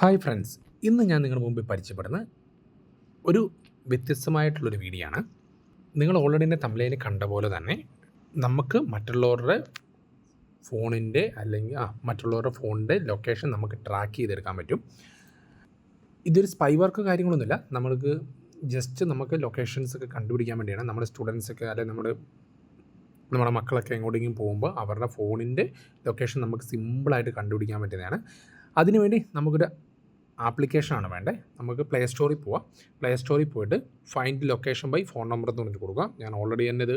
Hi friends, ഇന്ന് ഞാൻ നിങ്ങളുടെ മുമ്പിൽ പരിചയപ്പെടുന്ന ഒരു വ്യത്യസ്തമായിട്ടുള്ളൊരു വീഡിയോ ആണ്. നിങ്ങൾ ഓൾറെഡി തന്നെ തമ്മിലേന് കണ്ട പോലെ തന്നെ നമുക്ക് മറ്റുള്ളവരുടെ ഫോണിൻ്റെ അല്ലെങ്കിൽ മറ്റുള്ളവരുടെ ഫോണിൻ്റെ ലൊക്കേഷൻ നമുക്ക് ട്രാക്ക് ചെയ്തെടുക്കാൻ പറ്റും. ഇതൊരു സ്പൈ വർക്ക് കാര്യങ്ങളൊന്നുമില്ല. നമ്മൾക്ക് ജസ്റ്റ് നമുക്ക് ലൊക്കേഷൻസൊക്കെ കണ്ടുപിടിക്കാൻ വേണ്ടിയാണ്. നമ്മുടെ സ്റ്റുഡൻസൊക്കെ അല്ലെങ്കിൽ നമ്മുടെ മക്കളൊക്കെ എങ്ങോട്ടെങ്കിലും പോകുമ്പോൾ അവരുടെ ഫോണിൻ്റെ ലൊക്കേഷൻ നമുക്ക് സിമ്പിളായിട്ട് കണ്ടുപിടിക്കാൻ പറ്റുന്നതാണ്. അതിനുവേണ്ടി നമുക്കൊരു ആപ്ലിക്കേഷനാണ് വേണ്ടത്. നമുക്ക് പ്ലേ സ്റ്റോറിൽ പോവാം. പ്ലേ സ്റ്റോറിൽ പോയിട്ട് find location by phone number എന്ന് പറഞ്ഞിട്ട് കൊടുക്കുക. ഞാൻ ഓൾറെഡി തന്നെ ഇത്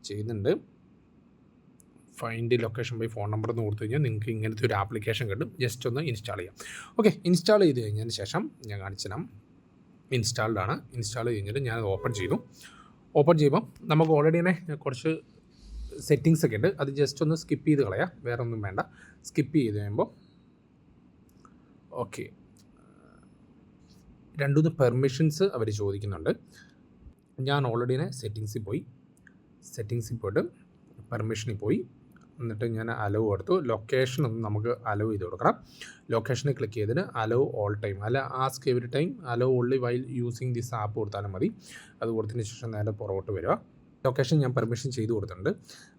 ചെയ്യുന്നുണ്ട്. Find location by phone number എന്ന് കൊടുത്തു കഴിഞ്ഞാൽ നിങ്ങൾക്ക് ഇങ്ങനത്തെ ഒരു ആപ്ലിക്കേഷൻ കിട്ടും. ജസ്റ്റ് ഒന്ന് ഇൻസ്റ്റാൾ ചെയ്യാം. ഓക്കെ, ഇൻസ്റ്റാൾ ചെയ്ത് കഴിഞ്ഞതിന് ശേഷം ഞാൻ കാണിച്ചു തരാം. ഇൻസ്റ്റാൾ കഴിഞ്ഞിട്ട് ഞാനത് ഓപ്പൺ ചെയ്തു. ഓപ്പൺ ചെയ്യുമ്പം നമുക്ക് ഓൾറെഡി തന്നെ കുറച്ച് സെറ്റിങ്സ് ഒക്കെ ഉണ്ട്. അത് ജസ്റ്റ് ഒന്ന് സ്കിപ്പ് ചെയ്ത് കളയാം, വേറെ ഒന്നും വേണ്ട. സ്കിപ്പ് ചെയ്ത് കഴിയുമ്പോൾ ഓക്കെ, രണ്ടുമൂന്ന് പെർമിഷൻസ് അവർ ചോദിക്കുന്നുണ്ട്. ഞാൻ ഓൾറെഡി തന്നെ സെറ്റിങ്സിൽ പോയിട്ട് പെർമിഷനിൽ പോയി, എന്നിട്ട് ഞാൻ അലോ കൊടുത്തു. ലൊക്കേഷൻ ഒന്ന് നമുക്ക് അലോ ചെയ്ത് കൊടുക്കണം. ലൊക്കേഷനിൽ ക്ലിക്ക് ചെയ്തിട്ട് അലോ ഓൾ ടൈം അല്ല ask every time hello only while using this app കൊടുത്താലും മതി. അത് കൊടുത്തതിന് ശേഷം നേരെ പുറകോട്ട് വരിക. ലൊക്കേഷൻ ഞാൻ പെർമിഷൻ ചെയ്ത് കൊടുത്തിട്ടുണ്ട്.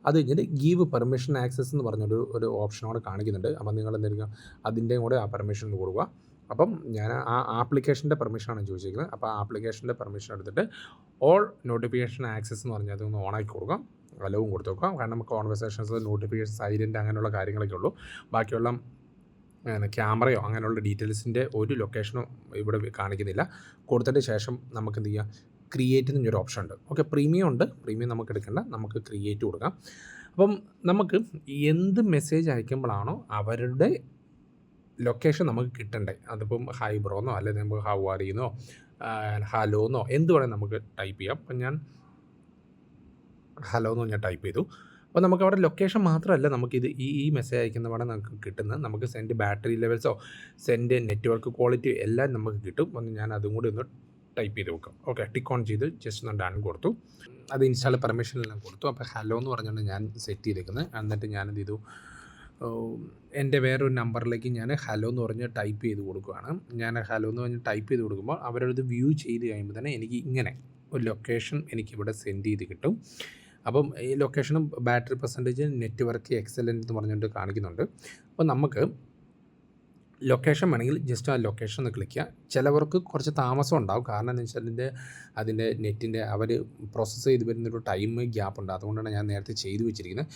അത് കഴിഞ്ഞിട്ട് ഗീവ് പെർമിഷൻ ആക്സസ് എന്ന് പറഞ്ഞൊരു ഓപ്ഷനോടെ കാണിക്കുന്നുണ്ട്. അപ്പം നിങ്ങൾ എന്തെങ്കിലും അതിൻ്റെയും കൂടെ ആ പെർമിഷൻ കൊടുക്കുക. അപ്പം ഞാൻ ആ ആപ്ലിക്കേഷൻ്റെ പെർമിഷനാണ് ചോദിച്ചിരിക്കുന്നത്. അപ്പോൾ ആ ആപ്ലിക്കേഷൻ്റെ പെർമിഷൻ എടുത്തിട്ട് ഓൾ നോട്ടിഫിക്കേഷൻ ആക്സസ് എന്ന് പറഞ്ഞാൽ അതൊന്ന് ഓണാക്കി കൊടുക്കാം. അലവും കൊടുത്ത് നോക്കാം. കാരണം നമുക്ക് കോൺവെർസേഷൻസ് നോട്ടിഫിക്കേഷൻ സൈലൻറ്റ് അങ്ങനെയുള്ള കാര്യങ്ങളൊക്കെ ഉള്ളൂ. ബാക്കിയുള്ള ക്യാമറയോ അങ്ങനെയുള്ള ഡീറ്റെയിൽസിൻ്റെ ഒരു ലൊക്കേഷനോ ഇവിടെ കാണിക്കുന്നില്ല. കൊടുത്തതിന് ശേഷം നമുക്ക് എന്ത് ചെയ്യാം, ക്രിയേറ്റ് എന്നൊരു ഓപ്ഷൻ ഉണ്ട്. ഓക്കെ, പ്രീമിയം ഉണ്ട്. പ്രീമിയം നമുക്ക് എടുക്കേണ്ട, നമുക്ക് ക്രിയേറ്റ് കൊടുക്കാം. അപ്പം നമുക്ക് എന്ത് മെസ്സേജ് അയക്കുമ്പോഴാണോ അവരുടെ ലൊക്കേഷൻ നമുക്ക് കിട്ടണ്ടേ, അതിപ്പം ഹൈ ബ്രോന്നോ അല്ലെങ്കിൽ നമുക്ക് ഹൗ ആർ യുന്നോ ഹലോന്നോ എന്ത് വേണമെങ്കിൽ നമുക്ക് ടൈപ്പ് ചെയ്യാം. അപ്പം ഞാൻ ഹലോ എന്ന് ഞാൻ ടൈപ്പ് ചെയ്തു. അപ്പോൾ നമുക്ക് അവിടെ ലൊക്കേഷൻ മാത്രമല്ല നമുക്കിത് ഈ മെസ്സേജ് അയക്കുന്നവിടെ നമുക്ക് കിട്ടുന്നത്. നമുക്ക് സെൻഡ് ബാറ്ററി ലെവൽസോ സെൻഡ് നെറ്റ്വർക്ക് ക്വാളിറ്റി എല്ലാം നമുക്ക് കിട്ടും. ഒന്ന് ഞാൻ അതും കൂടി ഒന്ന് ടൈപ്പ് ചെയ്ത് വെക്കാം. ഓക്കെ, ടിക്ക് ഓൺ ചെയ്ത് ജസ്റ്റ് ഒന്ന് ഡൺ കൊടുത്തു. അത് ഇൻസ്റ്റാൾ പെർമിഷനെല്ലാം കൊടുത്തു. അപ്പോൾ ഹലോ എന്ന് പറഞ്ഞുകൊണ്ട് ഞാൻ സെറ്റ് ചെയ്തേക്കുന്നത്. എന്നിട്ട് ഞാനെന്ത് ചെയ്തു, എൻ്റെ വേറൊരു നമ്പറിലേക്ക് ഞാൻ ഹലോ എന്ന് പറഞ്ഞ് ടൈപ്പ് ചെയ്ത് കൊടുക്കുകയാണ്. ഞാൻ ഹലോ എന്ന് പറഞ്ഞ് ടൈപ്പ് ചെയ്ത് കൊടുക്കുമ്പോൾ അവരത് വ്യൂ ചെയ്ത് കഴിയുമ്പോൾ തന്നെ എനിക്ക് ഇങ്ങനെ ഒരു ലൊക്കേഷൻ എനിക്കിവിടെ സെൻഡ് ചെയ്ത് കിട്ടും. അപ്പം ഈ ലൊക്കേഷനും ബാറ്ററി പെർസെൻറ്റേജ് നെറ്റ്വർക്ക് എക്സലൻ്റ് എന്ന് പറഞ്ഞുകൊണ്ട് കാണിക്കുന്നുണ്ട്. അപ്പോൾ നമുക്ക് ലൊക്കേഷൻ വേണമെങ്കിൽ ജസ്റ്റ് ആ ലൊക്കേഷൻ ഒന്ന് ക്ലിക്ക് ചെയ്യുക. ചിലവർക്ക് കുറച്ച് താമസം ഉണ്ടാകും. കാരണം എന്താ വെച്ചാൽ അതിൻ്റെ നെറ്റിൻ്റെ അവർ പ്രോസസ്സ് ചെയ്ത് വരുന്നൊരു ടൈം ഗ്യാപ്പ് ഉണ്ട്. അതുകൊണ്ടാണ് ഞാൻ നേരത്തെ ചെയ്തു വെച്ചിരിക്കുന്നത്.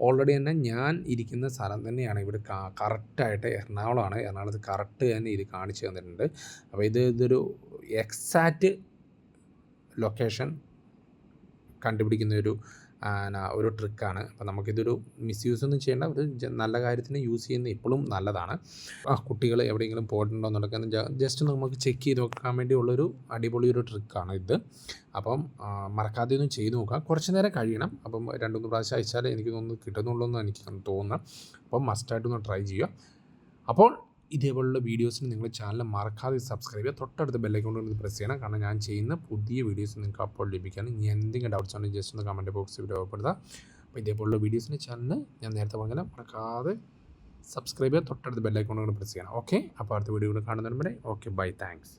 ഓൾറെഡി തന്നെ ഞാൻ ഇരിക്കുന്ന സ്ഥലം തന്നെയാണ് ഇവിടെ കറക്റ്റായിട്ട് എറണാകുളമാണ്. എറണാകുളത്ത് കറക്റ്റ് തന്നെ ഇത് കാണിച്ചു തന്നിട്ടുണ്ട്. അപ്പോൾ ഇതൊരു എക്സാക്റ്റ് ലൊക്കേഷൻ കണ്ടുപിടിക്കുന്ന ഒരു ട്രിക്കാണ്. അപ്പോൾ നമുക്കിതൊരു മിസ്യൂസ് ഒന്നും ചെയ്യേണ്ട, ഒരു നല്ല കാര്യത്തിന് യൂസ് ചെയ്യുന്നത് ഇപ്പോഴും നല്ലതാണ്. കുട്ടികൾ എവിടെയെങ്കിലും പോയിട്ടുണ്ടോ എന്നുള്ളതൊക്കെ ജസ്റ്റ് നമുക്ക് ചെക്ക് ചെയ്ത് നോക്കാൻ വേണ്ടിയുള്ളൊരു അടിപൊളി ഒരു ട്രിക്കാണ് ഇത്. അപ്പം മറക്കാതെ ഒന്നും ചെയ്ത് നോക്കാം. കുറച്ച് നേരം കഴിയണം. അപ്പം 2-3 പ്രാവശ്യം അയച്ചാലേ എനിക്ക് തോന്നുന്നു കിട്ടുന്നുള്ളൂ എന്ന് എനിക്ക് തോന്നുന്നത്. അപ്പം മസ്റ്റായിട്ടൊന്ന് ട്രൈ ചെയ്യുക. അപ്പോൾ ഇതേപോലുള്ള വീഡിയോസിന് നിങ്ങൾ ചാനൽ മറക്കാതെ സബ്സ്ക്രൈബ് ചെയ്യുക. തൊട്ടടുത്ത് ബെല്ലൈക്കൺ കൊണ്ട് പ്രസ് ചെയ്യണം. കാരണം ഞാൻ ചെയ്യുന്ന പുതിയ വീഡിയോസ് നിങ്ങൾക്ക് അപ്പോൾ ലഭിക്കാൻ. ഇനി എന്തെങ്കിലും ഡൗട്ട്സ് ഉണ്ടെങ്കിൽ ജസ്റ്റ് ഒന്ന് കമൻറ്റ് ബോക്സിൽ രേഖപ്പെടുത്തുക. അപ്പോൾ ഇതേപോലുള്ള വീഡിയോസിന് ചാനൽ ഞാൻ നേരത്തെ പറഞ്ഞാൽ മറക്കാതെ സബ്സ്ക്രൈബ് ചെയ്യുക. തൊട്ടടുത്ത് ബെല്ലൈക്കൺ കൊണ്ട് പ്രസ് ചെയ്യണം. ഓക്കെ, അപ്പോൾ അടുത്ത വീഡിയോ കൂടെ കാണുന്നതിന് വരെ ഓക്കെ, ബൈ, താങ്ക്സ്.